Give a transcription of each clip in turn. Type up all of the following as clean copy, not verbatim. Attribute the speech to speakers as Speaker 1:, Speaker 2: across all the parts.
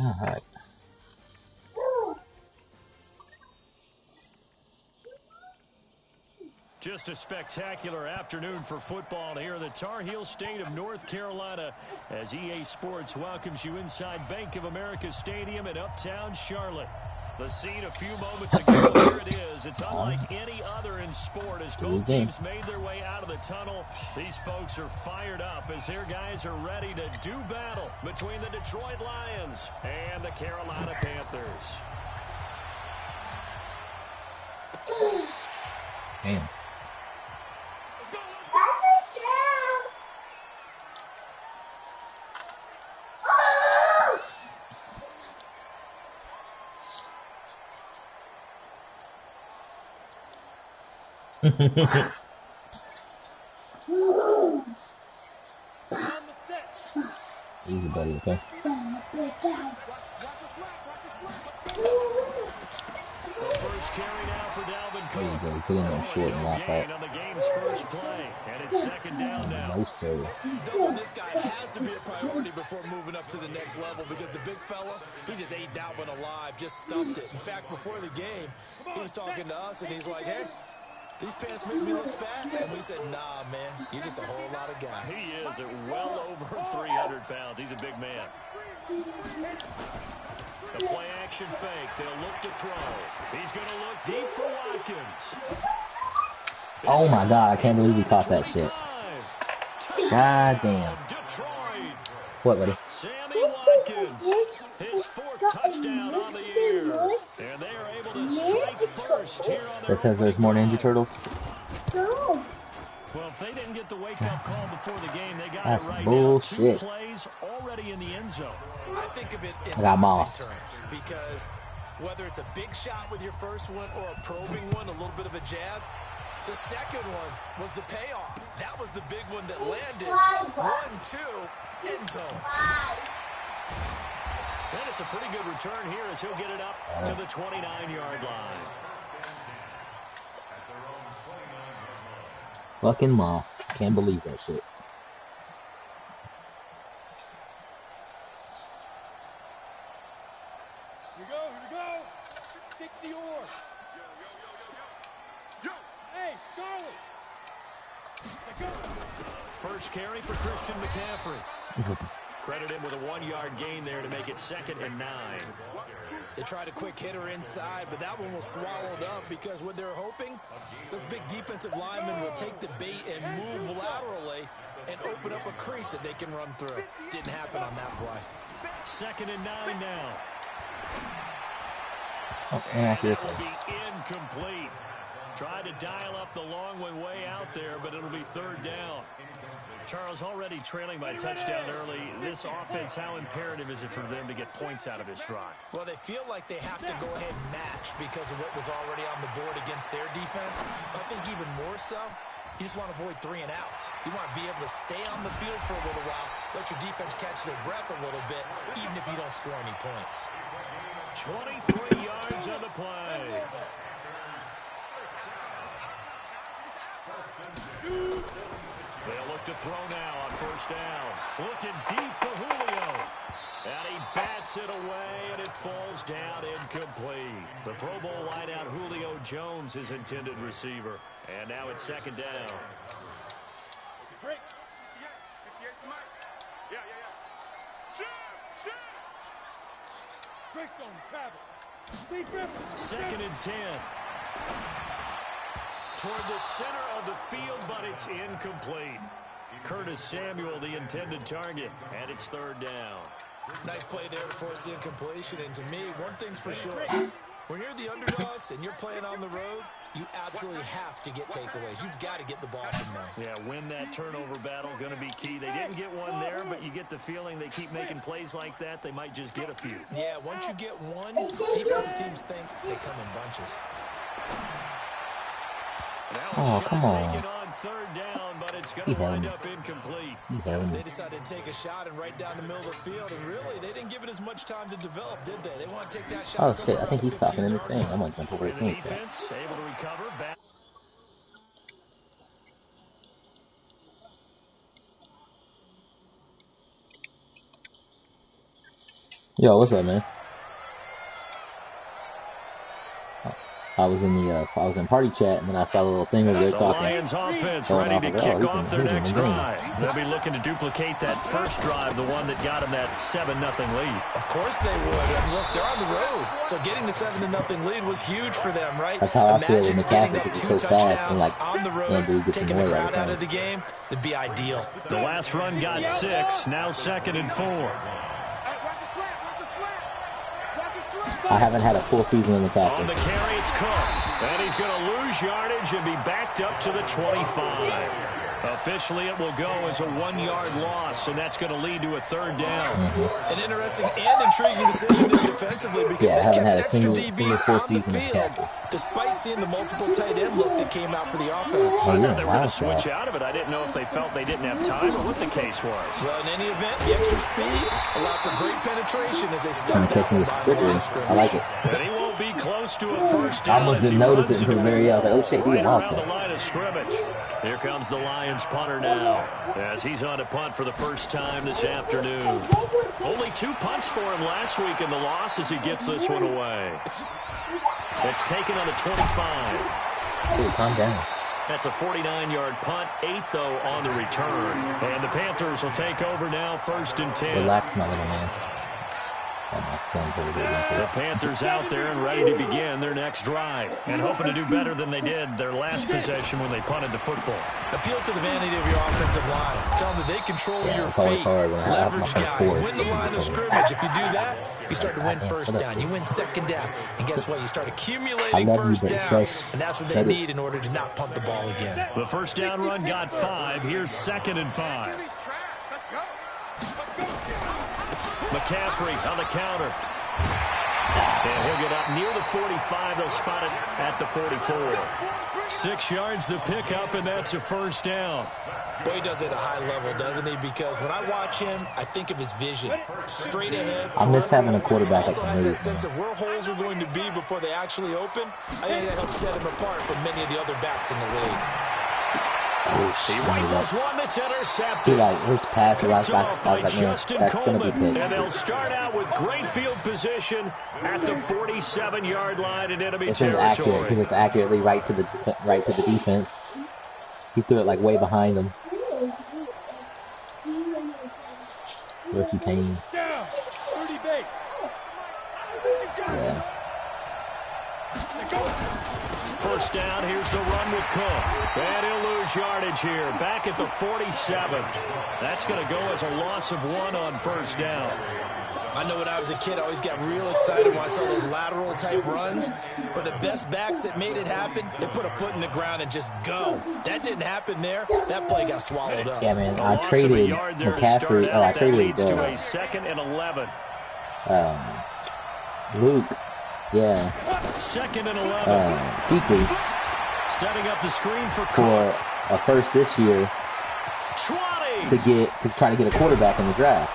Speaker 1: Alright.
Speaker 2: Just a spectacular afternoon for football here in the Tar Heel state of North Carolina as EA Sports welcomes you inside Bank of America Stadium in Uptown Charlotte. The scene a few moments ago, here it is. It's unlike any other in sport as both teams made their way out of the tunnel. These folks are fired up as their guys are ready to do battle between the Detroit Lions and the Carolina Panthers.
Speaker 1: Damn. Easy, buddy, okay?
Speaker 2: First carry now for Dalvin Cook.
Speaker 1: There you go. Put in there short and lock out.
Speaker 2: On the game's first play, and it's second down now.
Speaker 1: No, sir.
Speaker 3: Doubling this guy has to be a priority before moving up to the next level because the big fella, he just ate that one alive, just stuffed it. In fact, before the game, he was talking to us, and he's like, hey, these pants make me look fat. And we said, nah, man, you're just a whole lot of guy.
Speaker 2: He is at well over 300 pounds. He's a big man. The play action fake. They'll look to throw. He's going to look deep for Watkins.
Speaker 1: Oh my God, I can't believe he caught that shit. God damn. What, buddy?
Speaker 2: Sammy Watkins, his fourth touchdown on the year. And they are able to strike first here on
Speaker 1: That says there's more Ninja Turtles.
Speaker 2: Well, if they didn't get the wake-up call before the game, they got
Speaker 1: That's
Speaker 2: it right
Speaker 1: bullshit.
Speaker 2: now. 2 plays already in the end zone.
Speaker 3: I think of it in
Speaker 1: I got Moss.
Speaker 3: terms because whether it's a big shot with your first one or a probing one, a little bit of a jab, the second one was the payoff. That was the big one that landed. 1-2, end zone.
Speaker 2: And it's a pretty good return here as he'll get it up to the 29-yard line.
Speaker 1: Fucking Moss. Can't believe that shit.
Speaker 4: Here we go. This is 60 or. Yo. Hey, Charlie.
Speaker 2: First carry for Christian McCaffrey. Credit him with a 1-yard gain there to make it 2nd and 9.
Speaker 3: They tried a quick hitter inside, but that one was swallowed up because what they're hoping, those big defensive linemen will take the bait and move laterally and open up a crease that they can run through. Didn't happen on that play.
Speaker 2: 2nd and 9 now.
Speaker 1: Oh, inaccurate.
Speaker 2: That will be incomplete. Tried to dial up the long one way out there, but it'll be 3rd down. Charles, already trailing by touchdown early. This offense, how imperative is it for them to get points out of this drive?
Speaker 3: Well, they feel like they have to go ahead and match because of what was already on the board against their defense. I think even more so, you just want to avoid 3 and outs. You want to be able to stay on the field for a little while, let your defense catch their breath a little bit, even if you don't score any points.
Speaker 2: 23 yards on the play. They'll look to throw now on 1st down. Looking deep for Julio. And he bats it away, and it falls down incomplete. The Pro Bowl wideout Julio Jones, his intended receiver. And now it's 2nd down.
Speaker 4: Break. Greystone, travel.
Speaker 2: 2nd and 10. Toward the center of the field, but it's incomplete. Curtis Samuel, the intended target, and it's 3rd down.
Speaker 3: Nice play there to force the incompletion, and to me, one thing's for sure. When you're the underdogs and you're playing on the road, you absolutely have to get takeaways. You've got to get the ball from them.
Speaker 2: Yeah, win that turnover battle, going to be key. They didn't get one there, but you get the feeling they keep making plays like that, they might just get a few.
Speaker 3: Yeah, once you get one, defensive teams think they come in bunches.
Speaker 1: Oh, come on.
Speaker 2: Taken on 3rd down, but it's going to wind up incomplete.
Speaker 3: They decided to take a shot and right down the middle of the field, and really, they didn't give it as much time to develop, did they? They want to take that shot.
Speaker 1: Oh shit, I think he's talking in the thing. I'm like, jump over his thing.
Speaker 2: Defense able to recover back.
Speaker 1: Yo, what's up, man? I was in party chat, and then I saw a little thing over there talking.
Speaker 2: The Lions offense ready to kick off their next drive. They'll be looking to duplicate that first drive, the one that got them that 7-0 lead.
Speaker 3: Of course they would. And look, they're on the road, so getting the 7-0 lead was huge for them, right?
Speaker 1: That's how I feel with
Speaker 3: Imagine
Speaker 1: McCaffrey,
Speaker 3: getting
Speaker 1: because
Speaker 3: two
Speaker 1: it's so fast and
Speaker 3: touchdowns
Speaker 1: like
Speaker 3: on the road,
Speaker 1: gets
Speaker 3: taking the
Speaker 1: annoyed
Speaker 3: crowd
Speaker 1: all
Speaker 3: out
Speaker 1: the
Speaker 3: of the game. It'd be ideal.
Speaker 2: The last run got 6, now 2nd and 4.
Speaker 1: I haven't had a full season in McCaffrey.
Speaker 2: On the carry, it's Cook. And he's going to lose yardage and be backed up to the 25. Officially, it will go as a 1-yard loss, and that's going to lead to a 3rd down.
Speaker 3: An interesting and intriguing decision there defensively because they kept extra DBs on the field, despite seeing the multiple tight end look that came out for the offense.
Speaker 2: I thought they were going to switch out of it. I didn't know if they felt they didn't have time or what the case was.
Speaker 3: Well, in any event, the extra speed allowed for great penetration as they stopped
Speaker 1: Trying to catch me with quickly. I like it.
Speaker 2: And he won't be close to a first
Speaker 1: I
Speaker 2: down.
Speaker 1: almost didn't notice it until the very end. I was like, oh shit, he
Speaker 2: Right
Speaker 1: went off
Speaker 2: around the
Speaker 1: there.
Speaker 2: line of scrimmage. Here comes the Lions punter now, as he's on a punt for the first time this afternoon. Only 2 punts for him last week in the loss as he gets this one away. It's taken on the 25.
Speaker 1: Dude, calm down.
Speaker 2: That's a 49-yard punt, 8 though on the return. And the Panthers will take over now, 1st and 10.
Speaker 1: Relax, my little man. Oh, my son's over here.
Speaker 2: The Panthers out there and ready to begin their next drive and hoping to do better than they did their last possession when they punted the football.
Speaker 3: Appeal to the vanity of your offensive line. Tell them that they control your
Speaker 1: it's always
Speaker 3: fate.
Speaker 1: hard when I have my
Speaker 3: Leverage
Speaker 1: first
Speaker 3: guys.
Speaker 1: four.
Speaker 3: Win the line of scrimmage. If you do that, you start to win first down. You win 2nd down. And guess what? You start accumulating first downs. And that's what they need in order to not punt the ball again.
Speaker 2: The first down run got 5. Here's 2nd and 5. McCaffrey on the counter. And he'll get up near the 45. They'll spot it at the 44. 6 yards the pickup, and that's a first down.
Speaker 3: Boy, he does it at a high level, doesn't he? Because when I watch him, I think of his vision. Straight ahead.
Speaker 1: I miss having a quarterback that
Speaker 3: also
Speaker 1: can
Speaker 3: has
Speaker 1: move.
Speaker 3: that sense of where holes are going to be before they actually open. I think that helps set him apart from many of the other backs in the league.
Speaker 1: Oh,
Speaker 2: He rifles one that's intercepted.
Speaker 1: See, like, his pass, I was
Speaker 2: Picked off
Speaker 1: like,
Speaker 2: by
Speaker 1: man,
Speaker 2: Justin
Speaker 1: that's going to be
Speaker 2: Coleman.
Speaker 1: picked.
Speaker 2: And they'll start out with great field position at the 47-yard line in enemy
Speaker 1: It's just accurate,
Speaker 2: territory.
Speaker 1: because it's accurately right to the defense. He threw it, like, way behind him. Rookie Payne.
Speaker 4: Down. 30 base.
Speaker 1: Yeah.
Speaker 2: First down, here's the run with Cook. And he'll lose yardage here. Back at the 47. That's going to go as a loss of 1 on first down.
Speaker 3: I know when I was a kid, I always got real excited when I saw those lateral type runs. But the best backs that made it happen, they put a foot in the ground and just go. That didn't happen there. That play got swallowed up.
Speaker 1: Yeah, man,
Speaker 2: A
Speaker 1: I
Speaker 2: loss of a
Speaker 1: traded
Speaker 2: yard there to start
Speaker 1: McCaffrey,
Speaker 2: out.
Speaker 1: I
Speaker 2: That
Speaker 1: traded
Speaker 2: leads to a 2nd and 11.
Speaker 1: Luke, yeah,
Speaker 2: 2nd and 11.
Speaker 1: Kuechly
Speaker 2: Setting up the screen for
Speaker 1: for
Speaker 2: Cook.
Speaker 1: a first this year
Speaker 2: 20.
Speaker 1: to try to get a quarterback in the draft.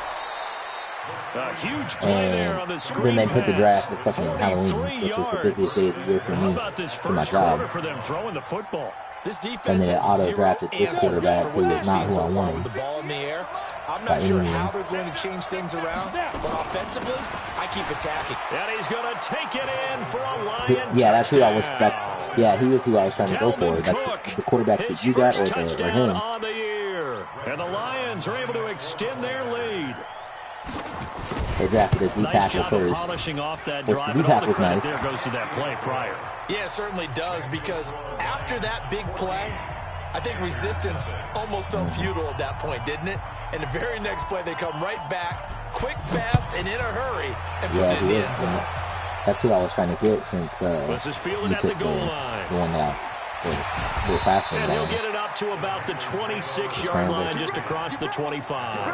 Speaker 2: A huge play there on the
Speaker 1: And
Speaker 2: screen
Speaker 1: then they put the
Speaker 2: pass.
Speaker 1: draft for fucking Halloween,
Speaker 2: 43
Speaker 1: which is the
Speaker 2: yards.
Speaker 1: busiest day of the year for
Speaker 2: How
Speaker 1: me,
Speaker 2: about this
Speaker 1: for my
Speaker 2: first quarter
Speaker 1: job.
Speaker 2: for them throwing the football?
Speaker 3: This defense
Speaker 1: And they
Speaker 3: has
Speaker 1: auto-drafted
Speaker 3: zero
Speaker 1: this
Speaker 3: answers
Speaker 1: quarterback
Speaker 3: for
Speaker 1: who
Speaker 3: what
Speaker 1: is
Speaker 3: they've
Speaker 1: not
Speaker 3: seen
Speaker 1: who
Speaker 3: so
Speaker 1: I
Speaker 3: far
Speaker 1: wanted.
Speaker 3: with the ball in the air. I'm
Speaker 1: By
Speaker 3: not
Speaker 1: any
Speaker 3: sure
Speaker 1: means.
Speaker 3: how they're going to change things around, but offensively, I keep attacking.
Speaker 2: And he's going to take it in for a Lion
Speaker 1: Yeah, that's who I was.
Speaker 2: touchdown.
Speaker 1: Yeah, he was who I was trying to go for.
Speaker 2: Dalvin
Speaker 1: That's
Speaker 2: Cook,
Speaker 1: the quarterback
Speaker 2: his
Speaker 1: that you got,
Speaker 2: first
Speaker 1: or
Speaker 2: touchdown
Speaker 1: him.
Speaker 2: on the year. And the Lions are able to extend their lead.
Speaker 1: They drafted a D
Speaker 2: Nice
Speaker 1: tackle
Speaker 2: job of
Speaker 1: first.
Speaker 2: polishing off that
Speaker 1: Which
Speaker 2: drive.
Speaker 1: the
Speaker 2: And all the
Speaker 1: D-tackle's
Speaker 2: credit
Speaker 1: nice.
Speaker 2: there goes to that play prior.
Speaker 3: Yeah, it certainly does, because after that big play, I think resistance almost felt futile at that point, didn't it? And the very next play, they come right back, quick, fast, and in a hurry, and put
Speaker 1: Yeah,
Speaker 3: it in
Speaker 1: he
Speaker 3: the
Speaker 1: is.
Speaker 3: end zone.
Speaker 1: That's who I was trying to get since
Speaker 2: This is fielded
Speaker 1: you
Speaker 2: at the
Speaker 1: took
Speaker 2: goal line.
Speaker 1: the one that I the fast one
Speaker 2: And he'll
Speaker 1: down.
Speaker 2: get it up to about the 26-yard line, just across the 25.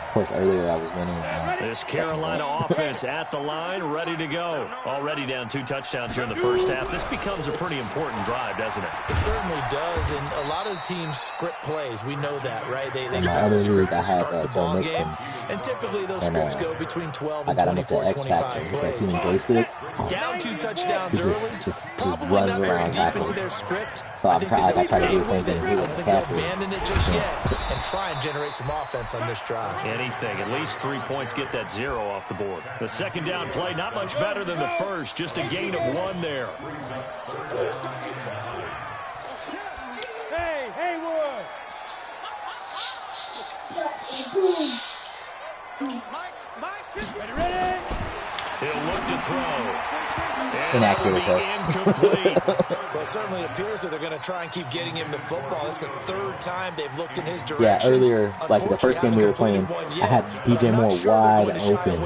Speaker 1: Of course, earlier I was winning.
Speaker 2: This Carolina offense at the line, ready to go. Already down 2 touchdowns here in the first half. This becomes a pretty important drive, doesn't it?
Speaker 3: It certainly does, and a lot of teams script plays. We know that, right? They
Speaker 1: In my
Speaker 3: have
Speaker 1: other
Speaker 3: a script
Speaker 1: league,
Speaker 3: to
Speaker 1: I had,
Speaker 3: start the
Speaker 1: Joe
Speaker 3: ball
Speaker 1: Mixon.
Speaker 3: game, and typically those
Speaker 1: And,
Speaker 3: scripts go between 12
Speaker 1: I
Speaker 3: and
Speaker 1: got him with
Speaker 3: 24,
Speaker 1: the X
Speaker 3: 25
Speaker 1: Factor. He's like
Speaker 3: plays.
Speaker 1: human joystick.
Speaker 3: Down 2 touchdowns
Speaker 1: He
Speaker 3: early,
Speaker 1: just
Speaker 3: probably
Speaker 1: runs
Speaker 3: not very
Speaker 1: around
Speaker 3: deep into
Speaker 1: backwards.
Speaker 3: their script,
Speaker 1: So I try to do the same thing
Speaker 3: I
Speaker 1: here
Speaker 3: don't
Speaker 1: with
Speaker 3: think they'll
Speaker 1: McCaffrey.
Speaker 3: abandon it just yet and try and generate some offense on this drive.
Speaker 2: Anything. At least 3 points, get that 0 off the board. The second down play, not much better than the first. Just a gain of 1 there.
Speaker 4: Hey, Haywood! Ready?
Speaker 2: He'll look to throw.
Speaker 1: Inaccurate as hell.
Speaker 2: Incomplete.
Speaker 3: Well, it certainly appears that they're going to try and keep getting him the football. It's the third time they've looked in his direction.
Speaker 1: Yeah, earlier, like the first game we were playing, I had DJ Moore wide open,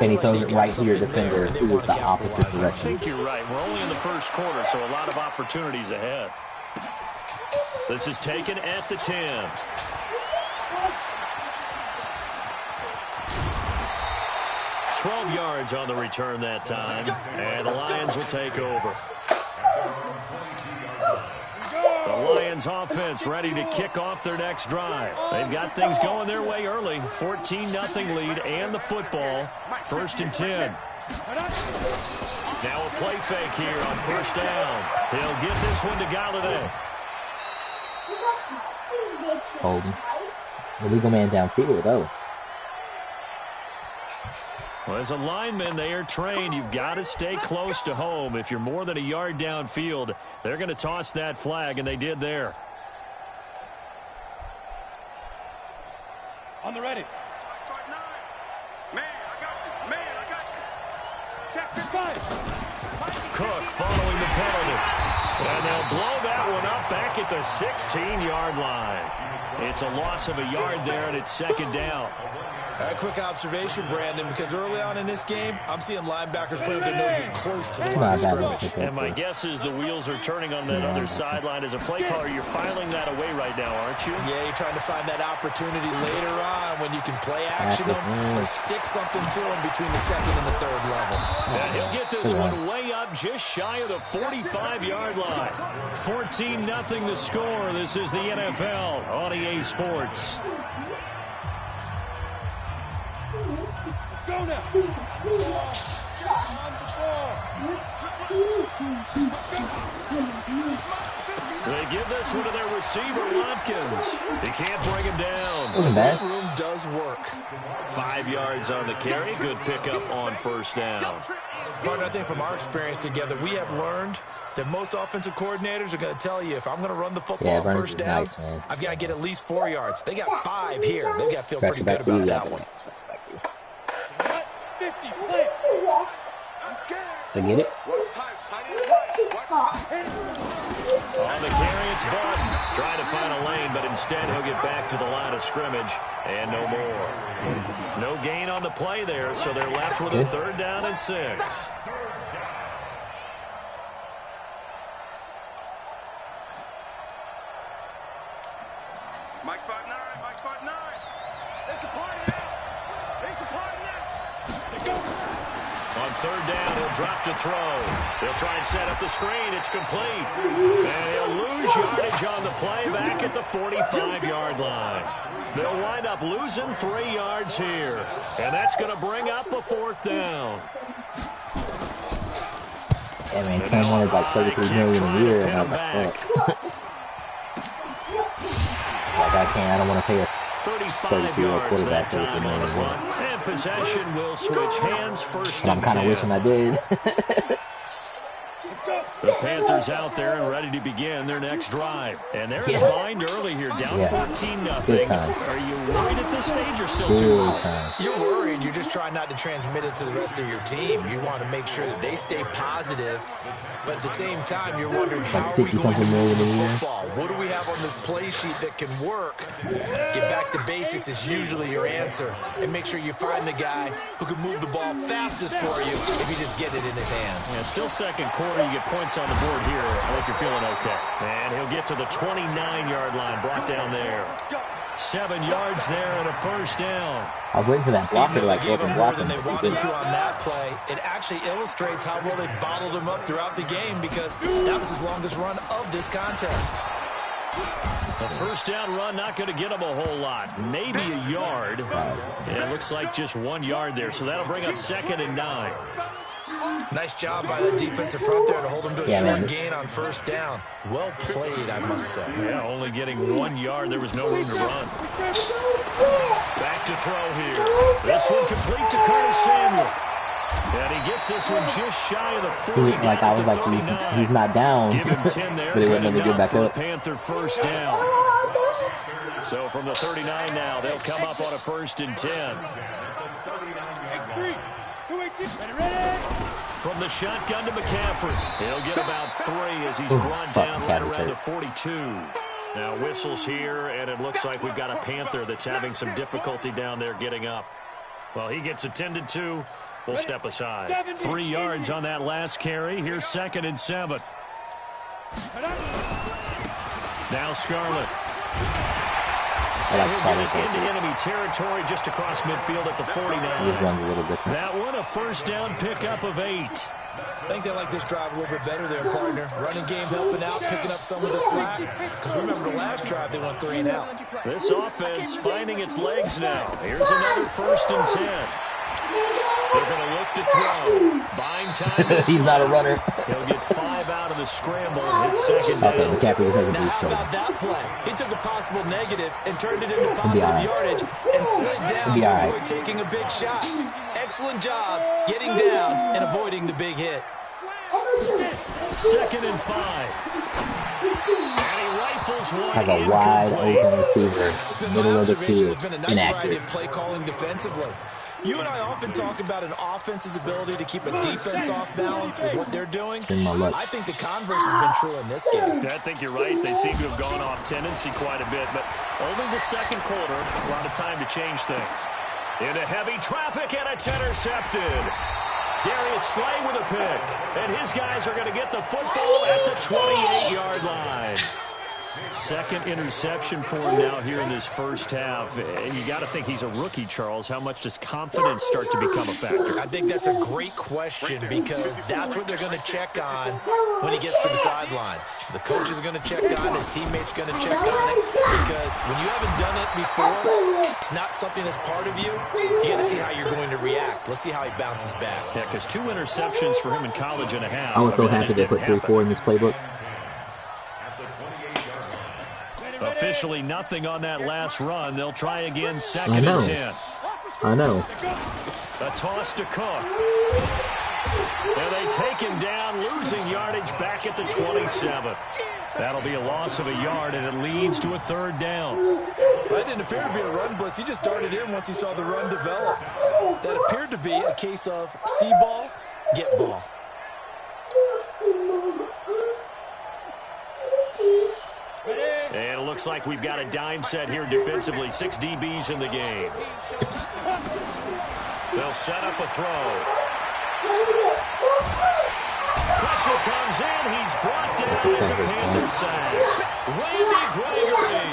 Speaker 1: and he throws it right to your defender, who was the opposite
Speaker 2: I
Speaker 1: direction.
Speaker 2: think you're right. We're only in the first quarter, so a lot of opportunities ahead. This is taken at the 10. $12 yards on the return that time, and the Lions will take over. The Lions offense ready to kick off their next drive. They've got things going their way early. 14-0 lead and the football. 1st and 10. Now a play fake here on first down. He'll give this one to Galladay.
Speaker 1: Holding. Illegal man downfield, though.
Speaker 2: Well, as a lineman, they are trained. You've got to stay close to home. If you're more than a yard downfield, they're going to toss that flag, and they did there.
Speaker 4: On the ready. Check your five.
Speaker 2: Cook following the penalty. And they'll blow that one up back at the 16-yard line. It's a loss of a yard there, and it's second down.
Speaker 3: A quick observation, Brandon, because early on in this game, I'm seeing linebackers play with their noses close to the line of scrimmage.
Speaker 2: And my guess is the wheels are turning on that other sideline. As a play caller, you're filing that away right now, aren't you?
Speaker 3: Yeah, you're trying to find that opportunity later on when you can play action them or stick something to them between the second and the third level.
Speaker 2: And he'll get this one way up just shy of the 45-yard line. 14-0 the score. This is the NFL on EA Sports.
Speaker 4: Go now.
Speaker 2: They give this one to their receiver, Watkins. He can't bring him down.
Speaker 1: Wasn't bad.
Speaker 3: Room does work.
Speaker 2: 5 yards on the carry. Good pickup on first down.
Speaker 3: Partner, I think from our experience together, we have learned that most offensive coordinators are going to tell you, if I'm going to run the football on first down,
Speaker 1: nice, man.
Speaker 3: I've got to get at least 4 yards. They got 5 here. They've got to feel pretty good about that one.
Speaker 4: 50, play.
Speaker 1: To get it?
Speaker 2: On the carry, it's Button. Trying to find a lane, but instead he'll get back to the line of scrimmage, and no more. No gain on the play there, so they're left with a 3rd down and 6.
Speaker 5: Mike spot 9, Mike spot 9.
Speaker 4: It's a party now. It's a party now. Go.
Speaker 2: On 3rd down, he'll drop to throw. He'll try and set up the screen. It's complete. And he'll lose yardage on the play back at the 45-yard line. They'll wind up losing 3 yards here. And that's going to bring up a 4th down.
Speaker 1: Yeah, man, Cam wanted like $33 million a year, and I was like, fuck. Like, I don't want to pay a
Speaker 2: 35
Speaker 1: quarterback
Speaker 2: yards that time on the run. And possession will switch hands first
Speaker 1: and I'm
Speaker 2: and
Speaker 1: kind of
Speaker 2: 10.
Speaker 1: wishing I did.
Speaker 2: The Panthers out there and ready to begin their next drive. And they're in bind early here, down 14-0.
Speaker 1: Big time.
Speaker 2: Are you worried at this stage or still too early?
Speaker 3: You're worried. You're just trying not to transmit it to the rest of your team. You want to make sure that they stay positive. But at the same time, you're wondering, how are we going to move the football? What do we have on this play sheet that can work? Get back to basics is usually your answer. And make sure you find the guy who can move the ball fastest for you if you just get it in his hands.
Speaker 2: Yeah, still second quarter. You get points on the board here. I think you're feeling okay. And he'll get to the 29-yard line, brought down there. 7 yards there and a 1st down.
Speaker 1: I was waiting for that blocker to like go up and block him.
Speaker 3: They wanted to on that play. It actually illustrates how well they bottled him up throughout the game, because that was his longest run of this contest.
Speaker 2: A 1st down run, not going to get him a whole lot. Maybe a yard. It looks like just 1 yard there, so that'll bring up 2nd and 9.
Speaker 3: Nice job by the defensive front there to hold him to a short gain on first down. Well played, I must say.
Speaker 2: Yeah, only getting 1 yard. There was no room to run. Back to throw here. This one complete to Curtis Samuel. And he gets this one just shy of the 40.
Speaker 1: Like I was like, he's not down.
Speaker 2: Give him 10 there.
Speaker 1: But he wouldn't let me get back up.
Speaker 2: Panther first down. So from the 39 now, they'll come up on a 1st and 10. From the shotgun to McCaffrey. He'll get about 3 as he's brought down right around the 42. Now whistles here, and it looks like we've got a Panther that's having some difficulty down there getting up. Well, he gets attended to. We'll step aside. 3 yards on that last carry. Here's 2nd and 7. Now Scarlett. Into enemy territory just across midfield at the 49.
Speaker 1: This one's a little different.
Speaker 2: That one a first down pickup of 8.
Speaker 3: I think they like this drive a little bit better there, partner. Running game helping out, picking up some of the slack. Because remember the last drive, they went 3 and out.
Speaker 2: This offense finding its legs now. Here's another 1st and 10. They're going to look to throw. Buying time.
Speaker 1: He's not a runner.
Speaker 2: He'll get 5 out of the scramble. It's 2nd down.
Speaker 1: Okay, McCaffrey was having a
Speaker 3: Now, how about that play? He took a possible negative and turned it into positive yardage and slid down to avoid taking a big shot. Excellent job getting down and avoiding the big hit.
Speaker 2: 2nd and 5. And he rifles one.
Speaker 1: Has a wide open receiver. Middle of the field.
Speaker 3: It's been a nice variety of play calling defensively. You and I often talk about an offense's ability to keep a defense off balance with what they're doing. I think the converse has been true in this game.
Speaker 2: I think you're right. They seem to have gone off tendency quite a bit, but only the 2nd quarter. A lot of time to change things. Into heavy traffic, and it's intercepted. Darius Slay with a pick, and his guys are going to get the football at the 28-yard line. 2nd interception for him now here in this first half. And you got to think he's a rookie, Charles. How much does confidence start to become a factor?
Speaker 3: I think that's a great question because that's what they're going to check on when he gets to the sidelines. The coach is going to check on it. His teammates are going to check on it because when you haven't done it before, it's not something that's part of you. You got to see how you're going to react. Let's see how he bounces back.
Speaker 2: Yeah, because 2 interceptions for him in college and a half.
Speaker 1: I was so happy they put 3-4 in this playbook.
Speaker 2: Officially nothing on that last run. They'll try again 2nd and 10.
Speaker 1: I know.
Speaker 2: A toss to Cook. And they take him down, losing yardage back at the 27. That'll be a loss of a yard, and it leads to a 3rd down.
Speaker 3: That didn't appear to be a run blitz. He just started in once he saw the run develop. That appeared to be a case of see ball, get ball.
Speaker 2: And it looks like we've got a dime set here defensively. 6 DBs in the game. They'll set up a throw. Pressure comes in. He's brought down. It's a Panther sack. Randy Gregory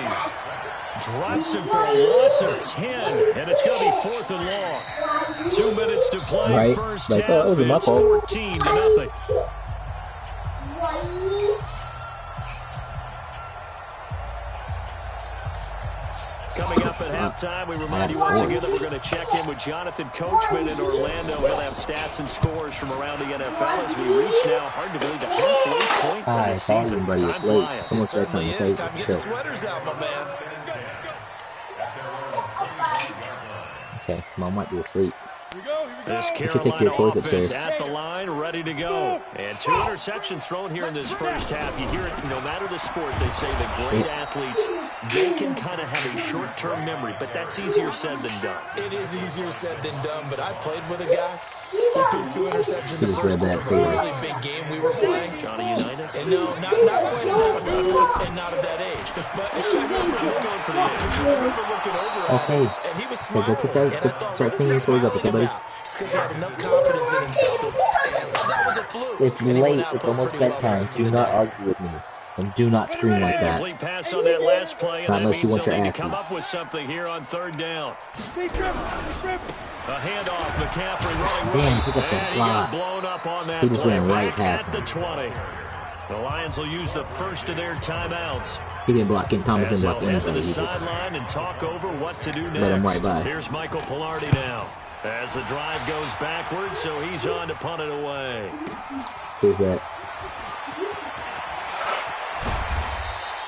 Speaker 2: drops him for a loss of 10. And it's going to be 4th and long. 2 minutes to play. First half. It's 14-0. Coming up at halftime, we remind you once again that we're going to check in with Jonathan Coachman in Orlando. He'll have stats and scores from around the NFL as we reach now, hard to believe, the halfway point of the season. Time flying.
Speaker 3: It certainly is. Time to get the sweaters out, my man.
Speaker 1: Okay, Mom might be asleep.
Speaker 2: This Carolina offense at the line, ready to go. And 2 interceptions thrown here in this first half. You hear it, no matter the sport, they say that great athletes, they can kind of have a short-term memory, but that's easier said than done.
Speaker 3: It is easier said than done, but I played with a guy who threw 2 interceptions in the first quarter of a really big game we were playing.
Speaker 2: Johnny Unitas?
Speaker 3: And no, not quite enough, and not of that age. But I remember going for the age. I remember looking over at him, and he was smiling, and I thought, what is he smiling about? It's because he had enough confidence in himself, and that was a fluke.
Speaker 1: It's late. It's almost bedtime. Do not argue with me. And do not scream like that.
Speaker 2: Complete pass on that last play, and
Speaker 1: not
Speaker 2: that means they'll need to
Speaker 1: come
Speaker 2: up with something here on 3rd down. A handoff, McCaffrey running
Speaker 1: damn, he got
Speaker 2: and he got blown up on that play right at the 20. The Lions will use the first of their timeouts.
Speaker 1: He didn't block him. Thomas didn't block
Speaker 2: anybody.
Speaker 1: anybody.
Speaker 2: To the sideline and talk over what to do next.
Speaker 1: Let him right by.
Speaker 2: Here's Michael Pilardi now. As the drive goes backwards, so he's on to punt it away.
Speaker 1: Who's that?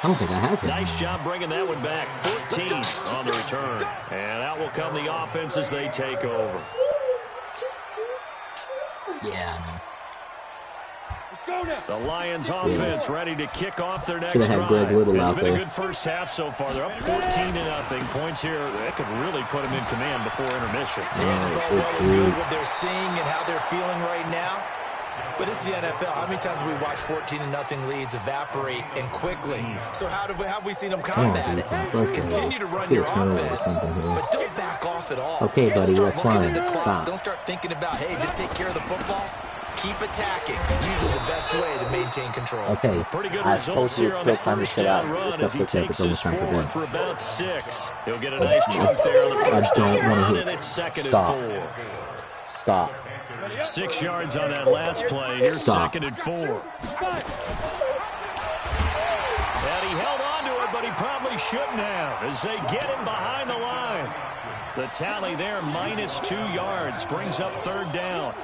Speaker 1: I don't think I have him.
Speaker 2: Nice job bringing that one back. 14 on the return. And out will come the offense as they take over.
Speaker 1: Yeah, I know.
Speaker 2: The Lions offense ready to kick off their next
Speaker 1: Should've had
Speaker 2: drive.
Speaker 1: Greg Little
Speaker 2: It's
Speaker 1: out
Speaker 2: been
Speaker 1: there.
Speaker 2: a good first half so far. They're up 14-0. Points here, that could really put them in command before intermission.
Speaker 3: Man, it's all well and good what they're seeing and how they're feeling right now. But it's the NFL. How many times have we watched 14-0 leads evaporate and quickly? So how have we seen them combat it? Continue to run your offense, but don't back off at all.
Speaker 1: Okay, buddy,
Speaker 3: don't
Speaker 1: that's
Speaker 3: start looking
Speaker 1: fine.
Speaker 3: at the clock.
Speaker 1: Stop.
Speaker 3: Don't start thinking about, hey, just take care of the football. Keep attacking. Usually the best way to maintain control.
Speaker 1: Okay,
Speaker 2: Pretty good
Speaker 1: I told
Speaker 2: results
Speaker 1: you
Speaker 2: here
Speaker 1: to
Speaker 2: on
Speaker 1: still
Speaker 2: the
Speaker 1: find this
Speaker 2: first
Speaker 1: shit out.
Speaker 2: down run
Speaker 1: This
Speaker 2: as
Speaker 1: stuff
Speaker 2: he
Speaker 1: looks like
Speaker 2: takes
Speaker 1: it's
Speaker 2: us
Speaker 1: almost time
Speaker 2: forward
Speaker 1: for
Speaker 2: for about 6. He'll get a nice chunk there on the
Speaker 1: I
Speaker 2: first
Speaker 1: don't
Speaker 2: down
Speaker 1: wanna
Speaker 2: run,
Speaker 1: hit.
Speaker 2: and it's second
Speaker 1: Stop.
Speaker 2: and 4.
Speaker 1: Stop.
Speaker 2: 6 yards on that last play. Here's
Speaker 1: Stop.
Speaker 2: second and 4. And he held on to it, but he probably shouldn't have as they get him behind the line. The tally there, minus 2 yards, brings up third down.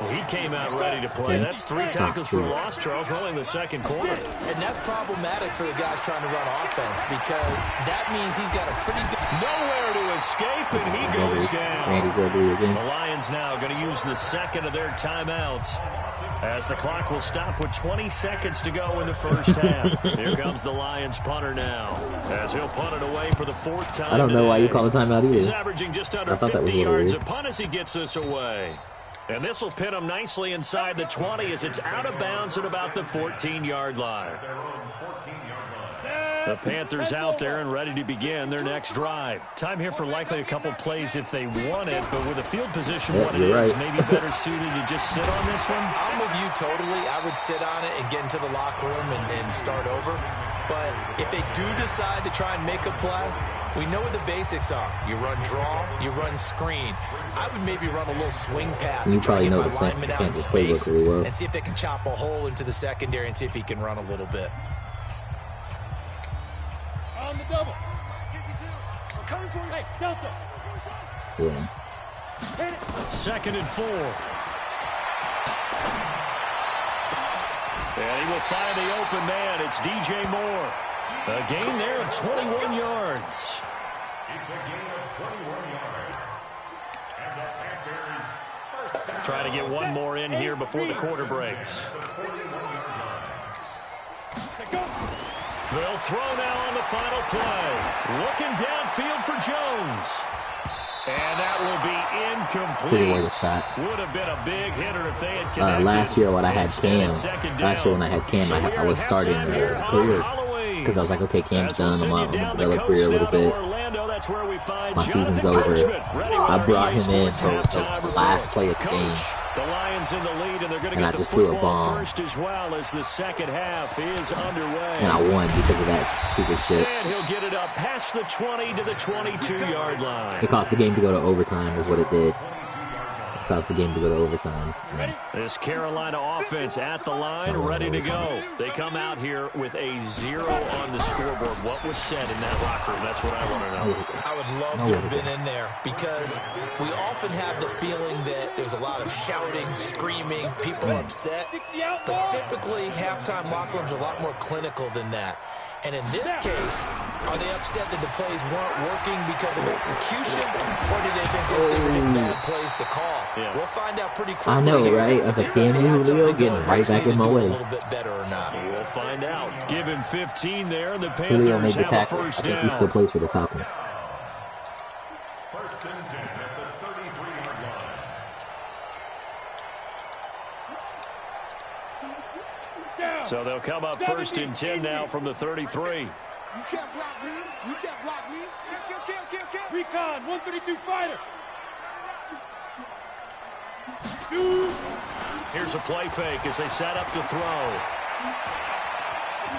Speaker 2: He came out ready to play. That's 3 tackles for loss, Charles, rolling the second quarter.
Speaker 3: And that's problematic for the guys trying to run offense because that means he's got a pretty good...
Speaker 2: Nowhere to escape, and he goes down.
Speaker 1: Randy Gregory again.
Speaker 2: The Lions now going to use the second of their timeouts as the clock will stop with 20 seconds to go in the first half. Here comes the Lions punter now as he'll punt it away for the 4th time.
Speaker 1: I don't know why you
Speaker 2: today.
Speaker 1: call a timeout
Speaker 2: He's
Speaker 1: either.
Speaker 2: averaging just under
Speaker 1: I thought that was
Speaker 2: 50
Speaker 1: a little
Speaker 2: yards a
Speaker 1: weird.
Speaker 2: punt as he gets this away. And this will pin him nicely inside the 20 as it's out of bounds at about the 14-yard line. The Panthers out there and ready to begin their next drive. Time here for likely a couple plays if they want it, but with the field position what it
Speaker 1: you're
Speaker 2: is,
Speaker 1: right.
Speaker 2: maybe better suited to just sit on this one.
Speaker 3: I'm with you totally. I would sit on it and get into the locker room and start over. But if they do decide to try and make a play, we know what the basics are. You run draw, you run screen. I would maybe run a little swing pass
Speaker 1: You
Speaker 3: and try to
Speaker 1: probably
Speaker 3: get
Speaker 1: know
Speaker 3: my
Speaker 1: the
Speaker 3: lineman out in
Speaker 1: Panthers playbook
Speaker 3: space
Speaker 1: really well.
Speaker 3: and see if they can chop a hole into the secondary and see if he can run a little bit.
Speaker 4: On the double. I'm coming for you. Hey, Delta.
Speaker 1: Yeah.
Speaker 4: Hit it.
Speaker 2: 2nd and 4. And he will find the open man. It's DJ Moore. A gain there of 21 yards.
Speaker 6: It's a gain of 21 yards. And the Panthers first down.
Speaker 2: Try to get one more in here before the quarter breaks. They'll throw now on the final play. Looking downfield for Jones. And that will be
Speaker 1: Pretty
Speaker 2: incomplete.
Speaker 1: worth a shot.
Speaker 2: Would have been a big hitter if they had connected.
Speaker 1: Last year when I had
Speaker 2: Instead,
Speaker 1: Cam,
Speaker 2: it's second
Speaker 1: last year when I
Speaker 2: down.
Speaker 1: had Cam,
Speaker 2: So we
Speaker 1: I
Speaker 2: are
Speaker 1: was
Speaker 2: at
Speaker 1: starting
Speaker 2: halftime here on
Speaker 1: career
Speaker 2: Halloween.
Speaker 1: because I was like, okay, Cam's
Speaker 2: As we'll
Speaker 1: done. I'm
Speaker 2: send you
Speaker 1: on
Speaker 2: down
Speaker 1: the
Speaker 2: the
Speaker 1: develop career a
Speaker 2: coast
Speaker 1: little
Speaker 2: now to
Speaker 1: bit.
Speaker 2: Orlando. That's where we find
Speaker 1: My season's
Speaker 2: Jonathan
Speaker 1: over.
Speaker 2: Coachman, ready with
Speaker 1: I
Speaker 2: our
Speaker 1: brought
Speaker 2: EA
Speaker 1: him in
Speaker 2: Sports
Speaker 1: for
Speaker 2: halftime
Speaker 1: the
Speaker 2: report.
Speaker 1: last play of the game.
Speaker 2: Coach, the Lions in the lead, and they're going to
Speaker 1: And I
Speaker 2: get the
Speaker 1: just threw a
Speaker 2: football
Speaker 1: bomb.
Speaker 2: first as well as the second half is underway.
Speaker 1: And I won because of that stupid shit.
Speaker 2: And he'll get it up past the 20 to the 22-yard line.
Speaker 1: It cost the game to go to overtime is what it did. It cost the game to go to overtime. Yeah.
Speaker 2: This Carolina offense at the line, ready to go. They come out here with a 0 on the scoreboard. What was said in that locker room? That's what I want to know.
Speaker 3: I would love to have been in there because we often have the feeling that there's a lot of shouting, screaming, people upset. But typically, halftime locker rooms are a lot more clinical than that. And in this case, are they upset that the plays weren't working because of execution, or did they think they were just bad plays to call?
Speaker 2: Yeah.
Speaker 3: We'll find out pretty quickly.
Speaker 1: I know,
Speaker 3: here
Speaker 1: right? I was
Speaker 3: if
Speaker 1: like,
Speaker 3: they
Speaker 1: damn,
Speaker 3: had
Speaker 1: Julio
Speaker 3: something
Speaker 1: getting
Speaker 3: going,
Speaker 1: right
Speaker 3: they
Speaker 1: back in
Speaker 3: need
Speaker 1: my
Speaker 3: to do
Speaker 1: way.
Speaker 3: a little bit better or not.
Speaker 2: We'll find out. Give him 15 there, and the
Speaker 1: Julio
Speaker 2: Panthers
Speaker 1: made the
Speaker 2: have a
Speaker 1: tackle. I
Speaker 2: first
Speaker 1: think he still
Speaker 2: down.
Speaker 1: plays for the Falcons.
Speaker 6: First and 10 at the 33-yard line.
Speaker 2: So they'll come up first and 10 now from the 33.
Speaker 4: You can't block me. You can't block me. Kill. Recon, 132 fighter. Shoot.
Speaker 2: Here's a play fake as they set up to throw.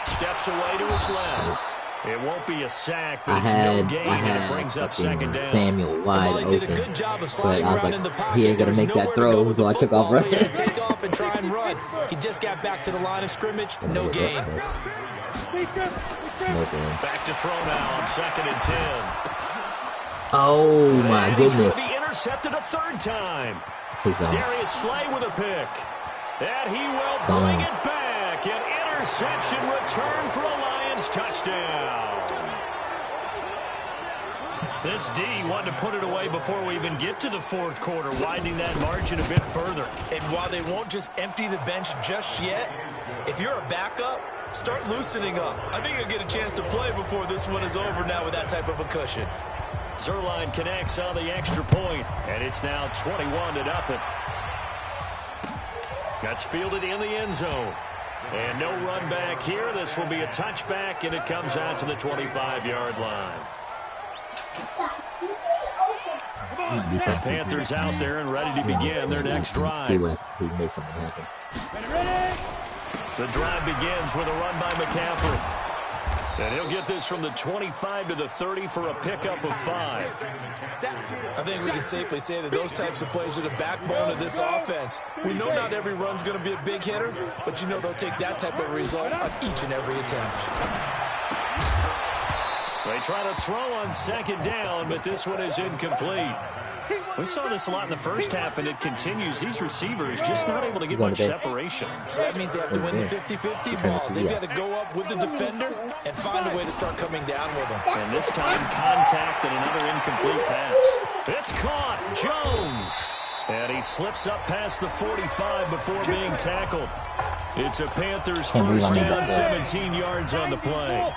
Speaker 2: Steps away to his left. It won't be a sack, but
Speaker 1: I
Speaker 2: it's no
Speaker 1: had
Speaker 2: gain, and it brings up second down.
Speaker 1: Samuel wide
Speaker 3: Well, he did a
Speaker 1: open,
Speaker 3: good job of
Speaker 1: but
Speaker 3: sliding
Speaker 1: I was
Speaker 3: around in the
Speaker 1: like,
Speaker 3: pocket.
Speaker 1: he ain't gonna
Speaker 3: There was
Speaker 1: make that
Speaker 3: nowhere to go
Speaker 1: throw,
Speaker 3: with
Speaker 1: so
Speaker 3: the
Speaker 1: I took off
Speaker 3: football, so he had
Speaker 1: running.
Speaker 3: to take off and try and run. He just got back to the line of scrimmage. No gain.
Speaker 1: No game.
Speaker 2: Back to throw now on 2nd and 10.
Speaker 1: Oh my
Speaker 2: And he's going
Speaker 1: goodness!
Speaker 2: to be intercepted a third time.
Speaker 1: He's gone.
Speaker 2: Darius Slay with a pick. And he will bring it back. An interception return for a Lions touchdown. This D wanted to put it away before we even get to the fourth quarter, widening that margin a bit further.
Speaker 3: And while they won't just empty the bench just yet, if you're a backup, start loosening up. I think you'll get a chance to play before this one is over now with that type of a cushion.
Speaker 2: Zuerlein connects on the extra point, and it's now 21-0. That's fielded in the end zone. And no run back here. This will be a touchback, and it comes out to the 25-yard line. The Panthers out there and ready to begin their next drive.
Speaker 1: He make something happen.
Speaker 2: The drive begins with a run by McCaffrey. And he'll get this from the 25 to the 30 for a pickup of 5.
Speaker 3: I think we can safely say that those types of plays are the backbone of this offense. We know not every run's going to be a big hitter, but you know they'll take that type of result on each and every attempt.
Speaker 2: They try to throw on second down, but this one is incomplete. We saw this a lot in the first half, and it continues. These receivers just not able to get much separation.
Speaker 3: So that means they have to win the 50-50 balls. They've got to go up with the defender and find a way to start coming down with them.
Speaker 2: And this time, contact and another incomplete pass. It's caught. Jones. And he slips up past the 45 before being tackled. It's a Panthers first down, 17 yards on the play.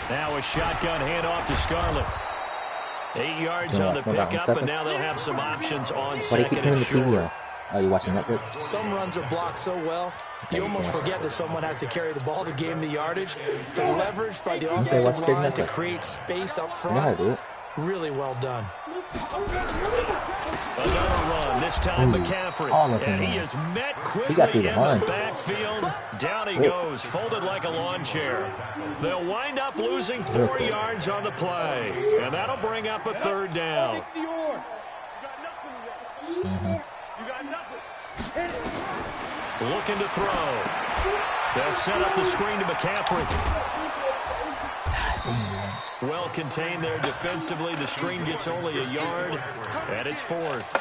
Speaker 2: Now a shotgun handoff to Scarlett. 8 yards on the pickup, and now they'll have some options on second and short.
Speaker 1: Are you watching Netflix?
Speaker 3: Some runs are blocked so well, you almost forget that someone has to carry the ball to gain the yardage. The leverage by the offensive line to create space up front, really well done.
Speaker 2: Another run, this time McCaffrey, and he is met quickly in the backfield. Down he goes, folded like a lawn chair. They'll wind up losing 4 yards on the play, and that'll bring up a third down. Looking to throw. They'll set up the screen to McCaffrey. Well contained there defensively. The screen gets only a yard, and it's fourth.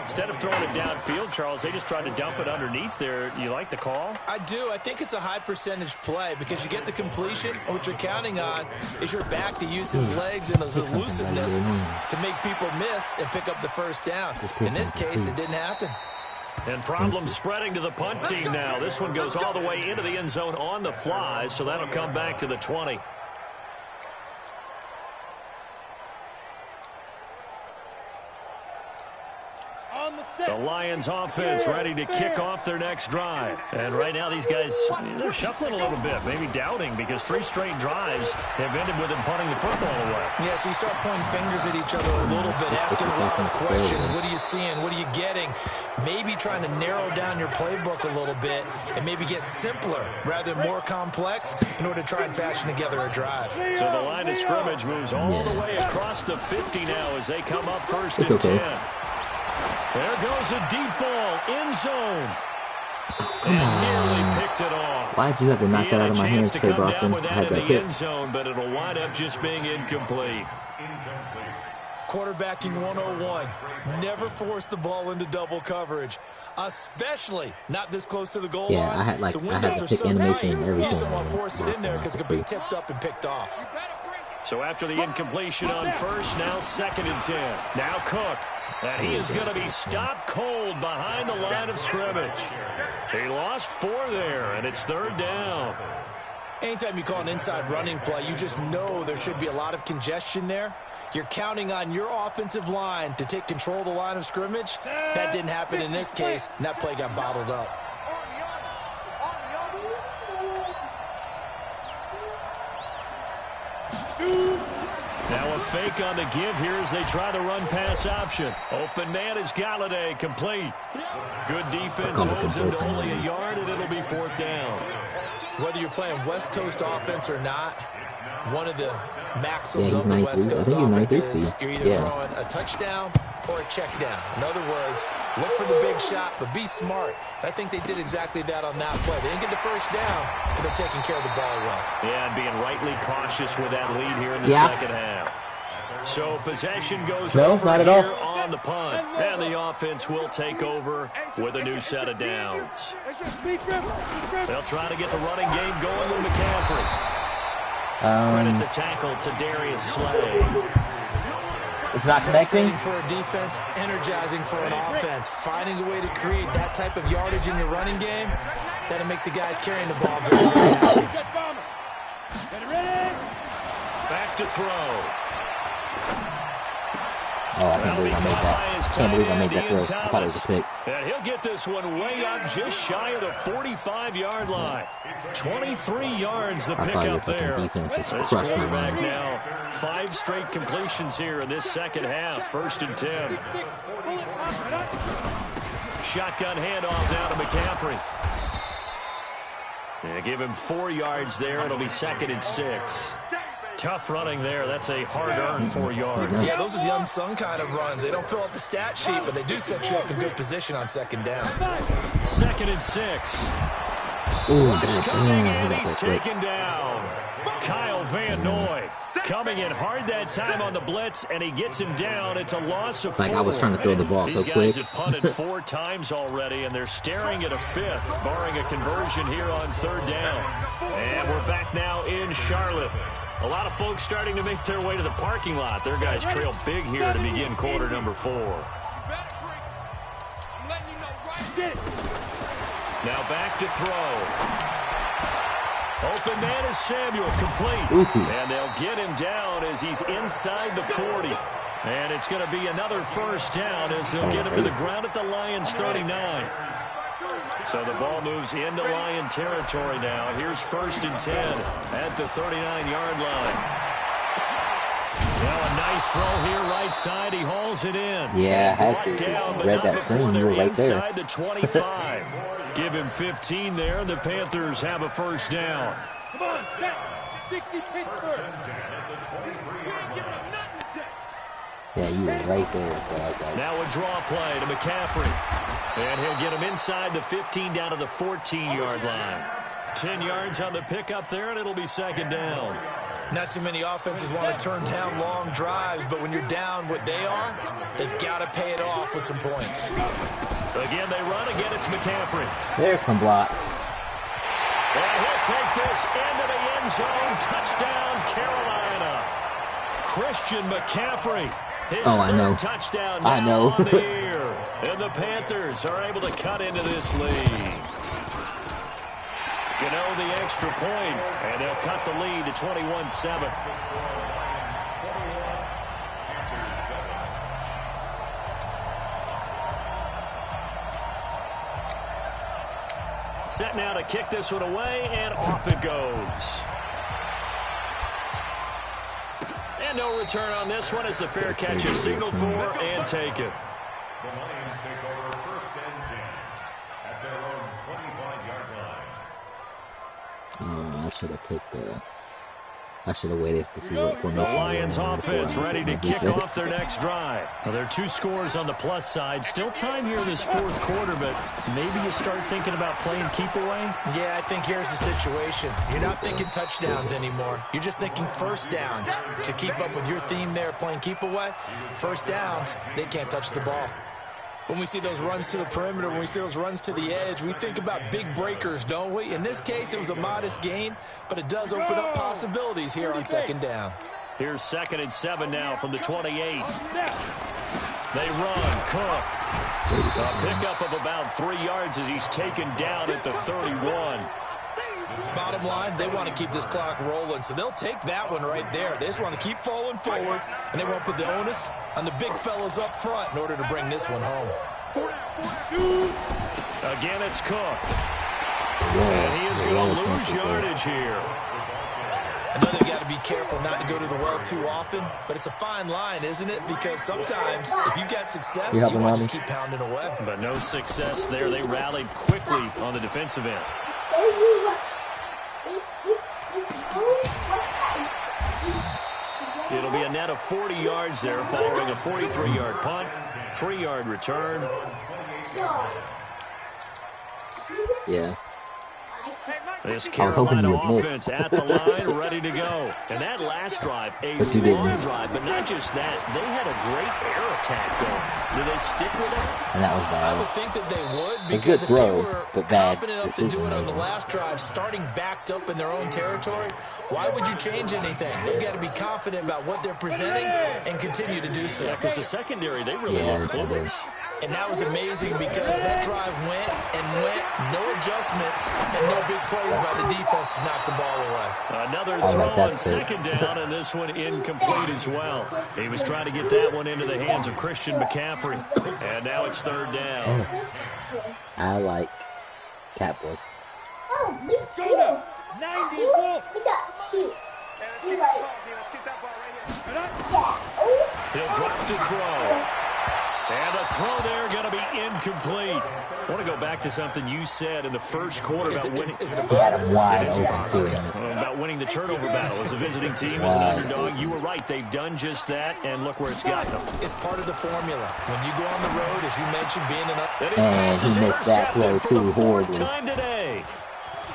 Speaker 2: Instead of throwing it downfield, Charles, they just tried to dump it underneath there. You like the call?
Speaker 3: I do. I think it's a high percentage play because you get the completion, and what you're counting on is your back to use his legs and his elusiveness to make people miss and pick up the first down. In this case, it didn't happen.
Speaker 2: And problems spreading to the punt team now. This one goes all the way into the end zone on the fly, so that'll come back to the 20. The Lions offense ready to kick off their next drive. And right now these guys, they're shuffling a little bit, maybe doubting, because 3 straight drives have ended with them punting the football away.
Speaker 3: Yeah, so you start pointing fingers at each other a little bit, asking a lot of questions. What are you seeing? What are you getting? Maybe trying to narrow down your playbook a little bit and maybe get simpler rather than more complex in order to try and fashion together a drive.
Speaker 2: So the line of scrimmage moves all the way across the 50 now as they come up first and 10. There goes a deep ball, end zone. And nearly picked it off.
Speaker 1: Why'd you have to knock that out of my hands, Trey Boston?
Speaker 2: I had that hit. End zone, but it'll wind up just being incomplete.
Speaker 3: Quarterbacking 101. Never force the ball into double coverage, especially not this close to the goal line.
Speaker 1: I had
Speaker 3: the windows are so tight, you just don't want to force it in there because it could be tipped up and picked off.
Speaker 2: So after the incompletion on first, now second and 10. Now Cook. And he is going to be stopped cold behind the line of scrimmage. He lost 4 there, and it's third down.
Speaker 3: Anytime you call an inside running play, you just know there should be a lot of congestion there. You're counting on your offensive line to take control of the line of scrimmage. That didn't happen in this case, and that play got bottled up.
Speaker 2: Now a fake on the give here as they try to run pass option. Open man is Galladay, complete. Good defense holds him to only a yard, and it'll be fourth down.
Speaker 3: Whether you're playing West Coast offense or not, One of the maxims of the West Coast offense is you're either throwing a touchdown or a check down. In other words, look for the big shot, but be smart. I think they did exactly that on that play. They didn't get the first down, but they're taking care of the ball well.
Speaker 2: Yeah, and being rightly cautious with that lead here in the second half. So possession goes over
Speaker 1: not at
Speaker 2: here
Speaker 1: all.
Speaker 2: on the punt. And the offense will take over with a new set of downs. They'll try to get the running game going with McCaffrey. Credit the tackle to Darius Slay.
Speaker 1: It's not connecting.
Speaker 3: For a defense, energizing for an offense. Finding a way to create that type of yardage in your running game, that'll make the guys carrying the ball very, very happy.
Speaker 2: Back to throw.
Speaker 1: Oh, I can't believe I made that. I can't believe I made that throw. I thought it was a pick.
Speaker 2: And he'll get this one way up just shy of the 45-yard line. 23 yards the pick up there. This quarterback now 5 straight completions here in this second half. 1st and 10. Shotgun handoff now to McCaffrey. They give him 4 yards there. It'll be 2nd and 6. Tough running there. That's a hard-earned 4 yards.
Speaker 3: Yeah, those are the unsung kind of runs. They don't fill out the stat sheet, but they do set you up in good position on 2nd down.
Speaker 2: 2nd and 6.
Speaker 1: Ooh,
Speaker 2: Coming in, he's taken down. Kyle Van Noy coming in hard that time on the blitz, and he gets him down. It's a loss of 4.
Speaker 1: Like I was trying to throw the ball so quick.
Speaker 2: These guys have punted 4 times already, and they're staring at a 5th, barring a conversion here on 3rd down. And we're back now in Charlotte. A lot of folks starting to make their way to the parking lot. Their guys trail big here to begin quarter number 4. Now back to throw. Open man is Samuel, complete. And they'll get him down as he's inside the 40. And it's going to be another 1st down as they'll get him to the ground at the Lions 39. So the ball moves into Lion territory now. Here's 1st and 10 at the 39-yard line. Now a nice throw here right side. He hauls it in.
Speaker 1: Yeah, I had to. Read that screen. You were right there.
Speaker 2: Inside the 25. Give him 15 there, and the Panthers have a 1st down.
Speaker 4: Come on, set. 60 Pittsburgh.
Speaker 1: Yeah, you were right there. So I was like,
Speaker 2: now a draw play to McCaffrey. And he'll get him inside the 15 down to the 14-yard line. 10 yards on the pickup there, and it'll be 2nd down.
Speaker 3: Not too many offenses want to turn down long drives, but when you're down what they are, they've got to pay it off with some points.
Speaker 2: Again, they run. Again, it's McCaffrey.
Speaker 1: there's some blocks.
Speaker 2: And he'll take this into the end zone. Touchdown, Carolina. Christian McCaffrey. His third touchdown now on the year. And the Panthers are able to cut into this lead. Gano the extra point, and they'll cut the lead to 21-7. Set now to kick this one away, and off it goes. And no return on this one as the fair catch is signaled for and taken.
Speaker 6: The Lions take over 1st and 10 at their own 25-yard line.
Speaker 1: I should have picked I should have waited to see what formation.
Speaker 2: The Lions offense ready to kick off their next drive. Well, there are 2 scores on the plus side. Still time here this 4th quarter, but maybe you start thinking about playing keep away?
Speaker 3: Yeah, I think here's the situation. You're not thinking touchdowns anymore. You're just thinking 1st downs. To keep up with your theme there, playing keep away, 1st downs, they can't touch the ball. When we see those runs to the perimeter, when we see those runs to the edge, we think about big breakers, don't we? In this case, it was a modest gain, but it does open up possibilities here on 2nd down.
Speaker 2: Here's 2nd and 7 now from the 28. They run. Cook. A pickup of about 3 yards as he's taken down at the 31.
Speaker 3: Bottom line, they want to keep this clock rolling, so they'll take that one right there. They just want to keep falling forward, and they won't put the onus on the big fellas up front in order to bring this one home.
Speaker 2: Again, it's Cook. And he is going to lose yardage here.
Speaker 3: I know they've got to be careful not to go to the well too often, but it's a fine line, isn't it? Because sometimes if you got success, you want to just keep pounding away.
Speaker 2: But no success there. They rallied quickly on the defensive end. be a net of 40 yards there following a 43-yard punt, 3-yard return.
Speaker 1: Yeah.
Speaker 2: This Carolina offense at the line, ready to go. And that last drive, a long drive, but not just that. They had a great air attack going. Did they stick with it?
Speaker 1: And that was bad.
Speaker 3: I would think that they would, because if they were confident enough to do it on the last drive, starting backed up in their own territory, why would you change anything? They've got to be confident about what they're presenting and continue to do so.
Speaker 2: Yeah, because the secondary, they really look clueless.
Speaker 3: And that was amazing because that drive went and went, no adjustments, and no big plays by the defense to knock the ball away.
Speaker 2: Another throw on second down, and this one incomplete as well. He was trying to get that one into the hands of Christian McCaffrey. And now it's third down.
Speaker 1: I like Catboy.
Speaker 4: Oh, me too. 90 ball.
Speaker 5: Let's get that ball right here.
Speaker 2: He'll drop to throw. And the throw there going to be incomplete. I want to go back to something you said in the first quarter about winning.
Speaker 1: He had him wide open, too.
Speaker 2: About winning the turnover battle as a visiting team, as an underdog. You were right. They've done just that, and look where it's gotten them.
Speaker 3: It's part of the formula. When you go on the road, as you mentioned, being an up.
Speaker 1: And he missed that throw, too, horribly.
Speaker 2: Time today.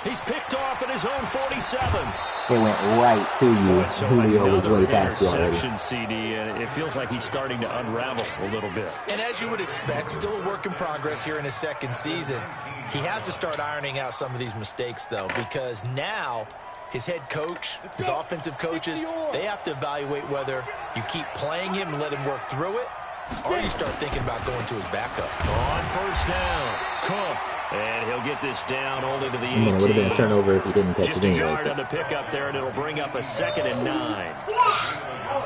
Speaker 2: He's picked off at his own 47.
Speaker 1: It went right to you. Julio was way past you already.
Speaker 2: CD, and it feels like he's starting to unravel a little bit.
Speaker 3: And as you would expect, still a work in progress here in his second season. He has to start ironing out some of these mistakes, though, because now his head coach, his offensive coaches, they have to evaluate whether you keep playing him and let him work through it, or you start thinking about going to his backup.
Speaker 2: On first down, Cook. And he'll get this down only to the 18.
Speaker 1: It would have been a turnover if he didn't catch
Speaker 2: Just
Speaker 1: it
Speaker 2: a
Speaker 1: anyway.
Speaker 2: yard on the pickup there, and it'll bring up a 2nd and 9.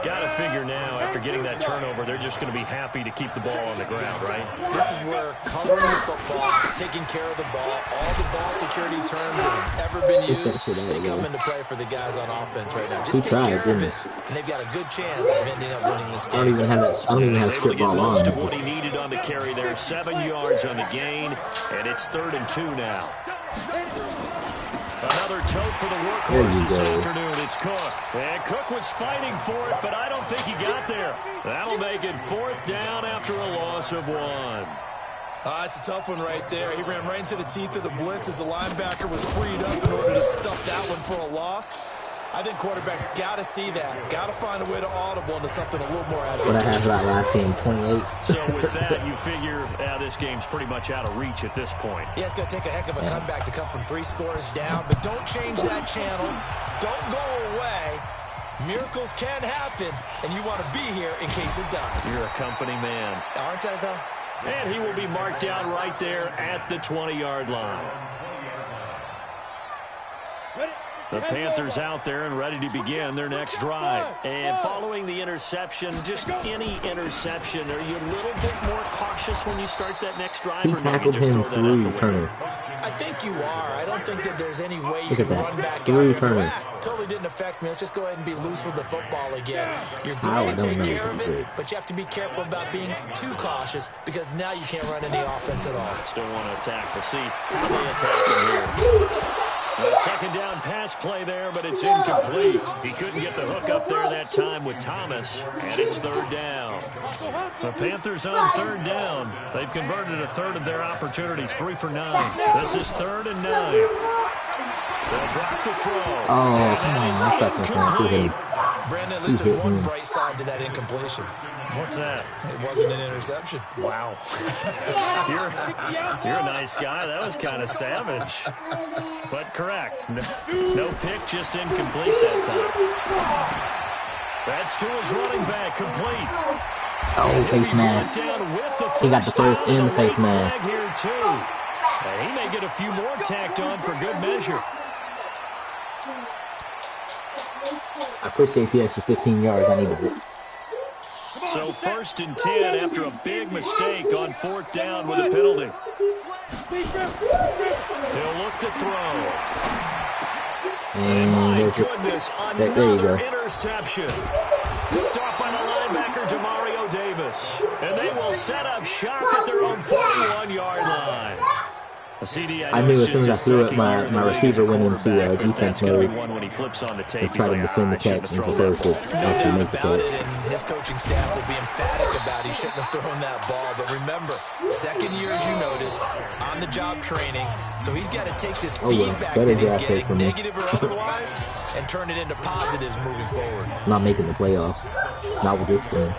Speaker 2: Got to figure now, after getting that turnover, they're just going to be happy to keep the ball on the ground, right?
Speaker 3: This is where covering the football, taking care of the ball, all the ball security terms that have ever been used, they come into play for the guys on offense right now. Just take care of it, and they've got a good chance of ending up winning this game.
Speaker 1: I don't even have strip ball on.
Speaker 2: Most of what he needed on the carry there, 7 yards on the gain, and it's 3rd and 2 now. Another tote for the workhorse this afternoon. It's Cook. And Cook was fighting for it, but I don't think he got there. That'll make it 4th down after a loss of 1.
Speaker 3: It's a tough one right there. He ran right into the teeth of the blitz as the linebacker was freed up in order to stuff that one for a loss. I think quarterbacks got to see that. Got to find a way to audible into something a little more advantageous.
Speaker 1: What I had that last game, 28.
Speaker 2: So with that, you figure this game's pretty much out of reach at this point.
Speaker 3: Yeah, it's going to take a heck of a comeback to come from 3 scores down, but don't change that channel. Don't go away. Miracles can happen, and you want to be here in case it does.
Speaker 2: You're a company man.
Speaker 3: Aren't I, though?
Speaker 2: And he will be marked down right there at the 20-yard line. The Panthers out there and ready to begin their next drive. And following the interception, just any interception, are you a little bit more cautious when you start that next drive?
Speaker 1: He tackled him through Turner.
Speaker 3: I think you are. I don't think that there's any way you
Speaker 1: can
Speaker 3: run back out
Speaker 1: through
Speaker 3: there.
Speaker 1: Turner.
Speaker 3: Totally didn't affect me. Let's just go ahead and be loose with the football again. You're going to take care of it, but you have to be careful about being too cautious because now you can't run any offense at all.
Speaker 2: Still want to attack. We'll see how they attack him here. A 2nd down pass play there, but it's incomplete. He couldn't get the hook up there that time with Thomas, and it's 3rd down. The Panthers on 3rd down. They've converted a 1/3 of their opportunities, 3 for 9. This is 3rd and 9. They'll drop the throw.
Speaker 1: Oh, come on. That's incomplete.
Speaker 3: Brandon, at least there's one bright side to that incompletion.
Speaker 2: What's that?
Speaker 3: It wasn't an interception.
Speaker 2: Wow. You're a nice guy. That was kind of savage. But correct. No pick, just incomplete that time. That's to his running back, complete.
Speaker 1: Oh, face mask. He got the first and the face mask.
Speaker 2: Here too. He may get a few more tacked on for good measure.
Speaker 1: I appreciate the extra 15 yards. I needed it.
Speaker 2: So 1st and 10 after a big mistake on 4th down with a penalty. He'll look to throw.
Speaker 1: And
Speaker 2: My goodness,
Speaker 1: there you go.
Speaker 2: Interception. Picked off by the linebacker, Demario Davis. And they will set up shop at their own 41-yard line.
Speaker 1: I knew as soon as I threw it, my receiver went into defense mode.
Speaker 2: When he flips on the tape,
Speaker 1: Let's try to defend the catch as opposed to actually make the
Speaker 3: about
Speaker 1: catch.
Speaker 3: it, and his coaching staff will be emphatic about he shouldn't have thrown that ball. But remember, second year, as you noted, on-the-job training. So he's got to take this feedback that he's getting, negative or otherwise, and turn it into positives moving forward.
Speaker 1: Not making the playoffs. Not with this team.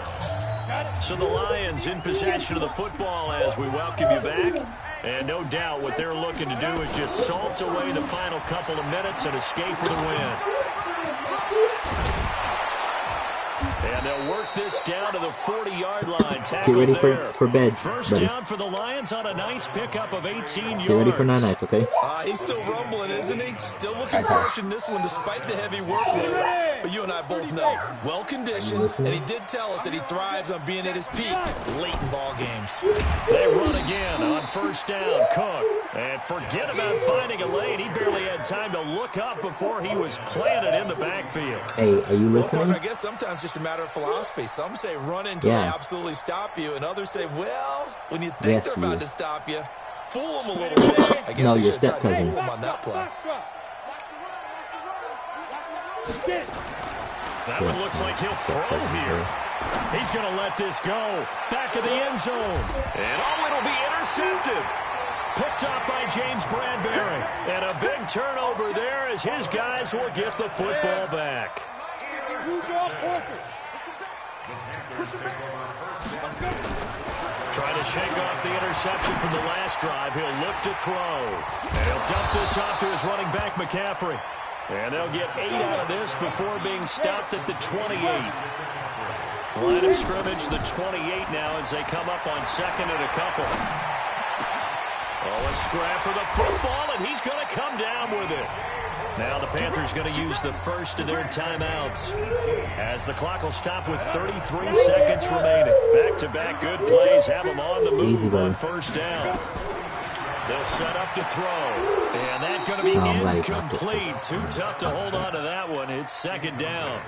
Speaker 2: So the Lions in possession of the football as we welcome you back. And no doubt what they're looking to do is just salt away the final couple of minutes and escape with a win. And they'll work this down to the 40-yard line.
Speaker 1: Get ready for bed,
Speaker 2: First
Speaker 1: buddy.
Speaker 2: down for the Lions on a nice pickup of 18 yards.
Speaker 1: Get ready for 9 nights, okay?
Speaker 3: He's still rumbling, isn't he? Still looking fresh in this one despite the heavy workload. But you and I both know, well-conditioned, and he did tell us that he thrives on being at his peak late in ball games.
Speaker 2: They run again on first down. Cook. And forget about finding a lane. He barely had time to look up before he was planted in the backfield.
Speaker 1: Hey, are you listening?
Speaker 3: I guess sometimes just a matter of philosophy. Some say run until they absolutely stop you, and others say, well, when you think they're about to stop you, fool them a little bit. I guess
Speaker 1: No,
Speaker 3: they
Speaker 1: your
Speaker 3: should try to
Speaker 1: step-cousin.
Speaker 3: fool them on that play.
Speaker 2: That one looks like he'll throw here. He's going to let this go. Back of the end zone. And it'll be intercepted. Picked up by James Bradbury. And a big turnover there as his guys will get the football back. Trying to shake off the interception from the last drive. He'll look to throw. And he'll dump this off to his running back, McCaffrey. And they'll get 8 out of this before being stopped at the 28. Line of scrimmage, the 28 now as they come up on second and a couple. Oh, a scrap for the football, and he's going to come down with it. Now the Panthers going to use the first of their timeouts as the clock will stop with 33 seconds remaining. Back-to-back good plays have them on the move on first down. They'll set up to throw, and that's going to be incomplete. Too tough to hold on to that one. It's second down.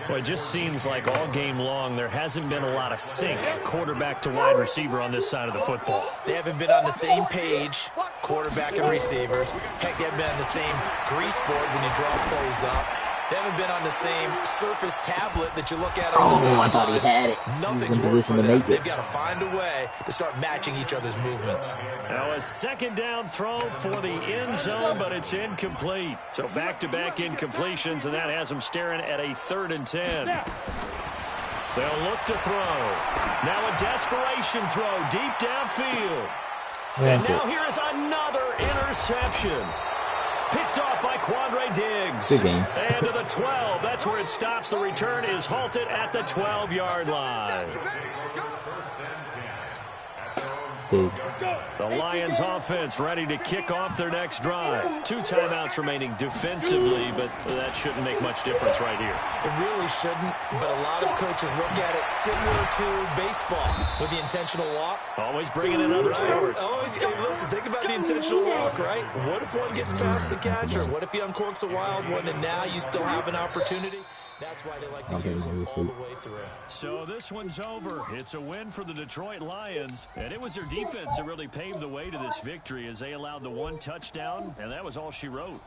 Speaker 2: Well, it just seems like all game long there hasn't been a lot of sync quarterback to wide receiver on this side of the football.
Speaker 3: They haven't been on the same page, quarterback and receivers. Heck, they haven't been on the same grease board when you draw plays up. They haven't been on the same Surface tablet that you look at on the side.
Speaker 1: I thought he had it.
Speaker 3: Nothing's worked for them. They've got to find a way to start matching each other's movements.
Speaker 2: Now a second down throw for the end zone, but it's incomplete. So back-to-back incompletions, and that has them staring at a 3rd and 10. They'll look to throw. Now a desperation throw deep downfield. And now here is another interception. Picked off by Quandre Diggs.
Speaker 1: Good game.
Speaker 2: And to the 12. That's where it stops. The return is halted at the 12-yard line.
Speaker 1: Big.
Speaker 2: The Lions offense ready to kick off their next drive. 2 timeouts remaining defensively, but that shouldn't make much difference right here.
Speaker 3: It really shouldn't, but a lot of coaches look at it similar to baseball with the intentional walk.
Speaker 2: Always bringing in other sports.
Speaker 3: Hey, listen, think about the intentional walk, right? What if one gets past the catcher? What if he uncorks a wild one and now you still have an opportunity? That's why they like to use them all the way through.
Speaker 2: So this one's over. It's a win for the Detroit Lions, and it was their defense that really paved the way to this victory as they allowed the 1 touchdown, and that was all she wrote.